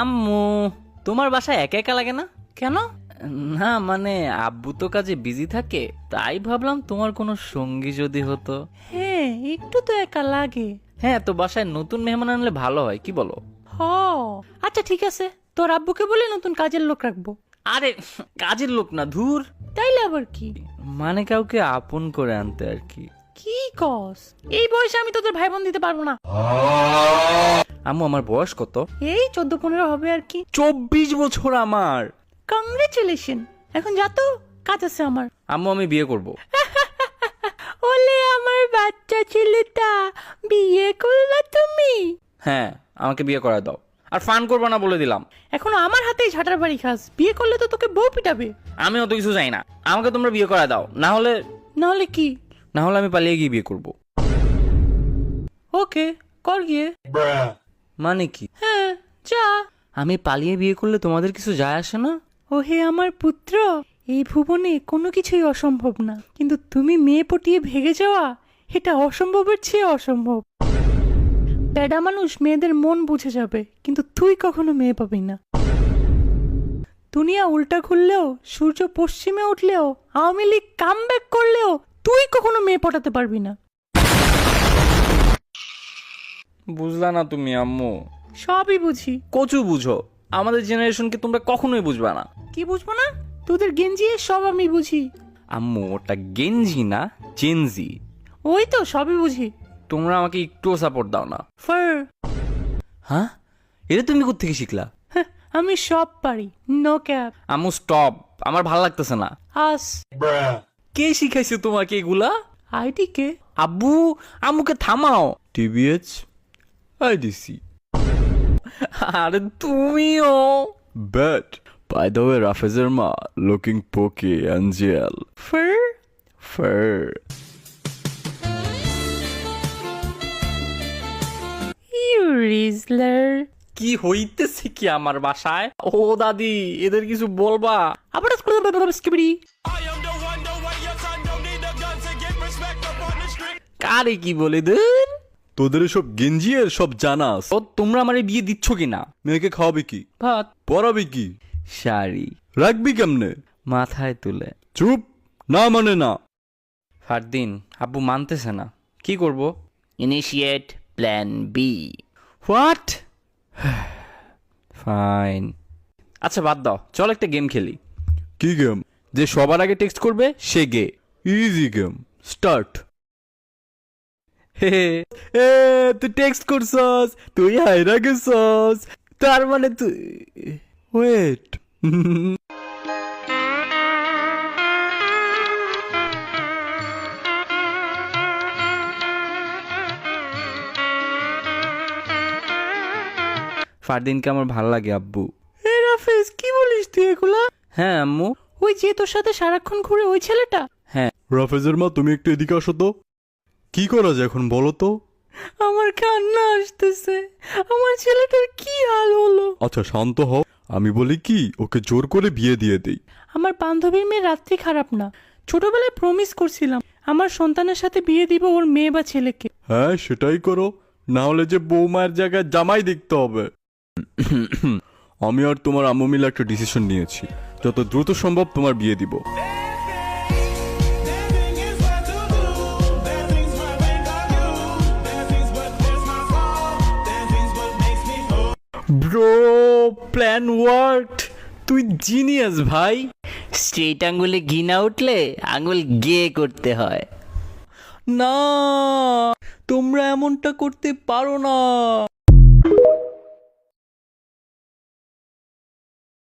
আম্মু, তোমার বাসায় একা একা লাগে না? কেন? না মানে আব্বু তো কাজে বিজি থাকে, তাই ভাবলাম তোমার কোনো সঙ্গী যদি হতো। হ্যাঁ, একটু তো একা লাগে। হ্যাঁ, তো বাসায় নতুন মেহমান আনলে ভালো হয়, কি বলো? হ, আচ্ছা ঠিক আছে, তোর আব্বুকে বলে নতুন কাজের লোক রাখবো। আরে কাজের লোক না, ধুর। তাইলে আবার কি? মানে কাউকে আপন করে আনতে আর কি। কি কস? এই বয়সে আমি তোদের ভাই বোন দিতে পারবো না। আম্মু, আমার বয়স কত? এই 14-15 হবে আর কি। 24 বছর আমার। কংগ্রেচুলেশন। এখন যা তো, কাজ আছে আমার। আম্মু, আমি বিয়ে করব। ওলে আমার বাচ্চা ছেলেটা, বিয়ে করলা তুমি? হ্যাঁ, আমাকে বিয়ে করায় দাও। আর ফান করবো না বলে দিলাম। এখন আমার হাতেই ঝাঁটার বাড়ি খাস। বিয়ে করলে তো তোকে বউ পিটাবে। আমি অত কিছু চাই না, আমাকে তোমরা বিয়ে করায় দাও, না হলে নাহলে কি? আমি পালিয়ে গিয়ে বিয়ে করব। ওকে, কর গিয়ে। মানে কি? হ্যাঁ, যা। আমি পালিয়ে বিয়ে করলে তোমাদের কিছু যায় আসে না? ও হে আমার পুত্র, এই ভুবনে কোনো কিছুই অসম্ভব না, কিন্তু তুমি মেয়ে পটিয়ে ভেগে যাওয়া, এটা অসম্ভবের চেয়ে অসম্ভব। প্যাডা মানুষ মেয়েদের মন বুঝে যাবে, কিন্তু তুই কখনো মেয়ে পাবি না। দুনিয়া উল্টা ঘুরলেও, সূর্য পশ্চিমে উঠলেও, আওয়ামী লীগ কামব্যাক করলেও তুই কখনো মেয়ে পটাতে পারবি না। বুঝলা না তুমি আম্মু? সবই বুঝি। কচু বুঝো, আমাদের জেনারেশনকে তোমরা কখনোই বুঝবা না। কি বুঝবো না? তোদের গেঞ্জি সব আমি বুঝি। আম্মু, ওটা গেঞ্জি না, জেনজি। ওই তো সবই বুঝি। তোমরা আমাকে একটুও সাপোর্ট দাও না। ফার। হ্যাঁ, এটা তুমি কোত্থেকে শিখলা? হ্যাঁ, আমি সব পারি। No cap. আম্মু স্টপ, আমার ভালো লাগতেছে না। আস। কে শিখাইছে তোমাকে এগুলা? ID K? আব্বু, আম্মুকে থামাও। টিবিএচ আইডিসি। আরে তুমিও। বাট বাই দ্য ওয়ে, রাফেজের মা লুকিং পোকে অ্যাঞ্জেল। ফার। ফার। ইউ রিজলার। কি হইতেছে কি আমার বাসায়? ও দাদি, এদের কিছু বলবা? আবার স্কিবিডি। কারে কি বলে দেন? তোদের সব গেঞ্জি এর সব জানাস। ও, তোমরা আমারে বিয়ে দিচ্ছ কিনা? মেয়েকে খাওয়াবি কি? ভাত, পরাবি কি? শাড়ি রাখবি কেমনে? মাথায় তুলে। চুপ, না মানে না। ফারদিন, আব্বু মানতেছে না, কি করব? Initiate plan B. What? Fine. আচ্ছা বাদ দাও, চল একটা গেম খেলি। কি গেম? যে সবার আগে টেক্সট করবে সে গে। Easy game, start. হে এ, তুই টেক্সট করছস, তুই হাইরা গেছস, তার মানে তুই ওয়েট, ফারদিনকে আমার ভালো লাগে আব্বু। এ রাফেজ, কি বলিস তুই এগুলা? হ্যাঁ আম্মু। ওই যে তোর সাথে সারাক্ষণ ঘুরে ওই ছেলেটা? হ্যাঁ। রাফেজের মা তুমি একটু এদিকে আসো তো। কি করা যায় এখন বলো তো? আমার কান্না আসতেছে। আমার ছেলেটার কি হাল হলো? আচ্ছা শান্ত হও, আমি বলি কি ওকে জোর করে বিয়ে দিয়ে দেই। আমার বান্ধবীর মেয়ে রাত্রি খারাপ না। ছোটবেলায় প্রমিস করছিলাম আমার সন্তানের সাথে বিয়ে দিব ওর মেয়ে বা ছেলেকে। হ্যাঁ সেটাই করো, না হলে যে বৌমায়ের জায়গায় জামাই দেখতে হবে। আমি আর তোমার আম্মু মিলে একটা ডিসিশন নিয়েছি, যত দ্রুত সম্ভব তোমার বিয়ে দিব। Bro, plan worked. তুই জিনিয়াস ভাই। স্ট্রেট আঙ্গুলে ঘি না উঠলে আঙ্গুল গে করতে হয়। না, তোমরা এমনটা করতে পারো না।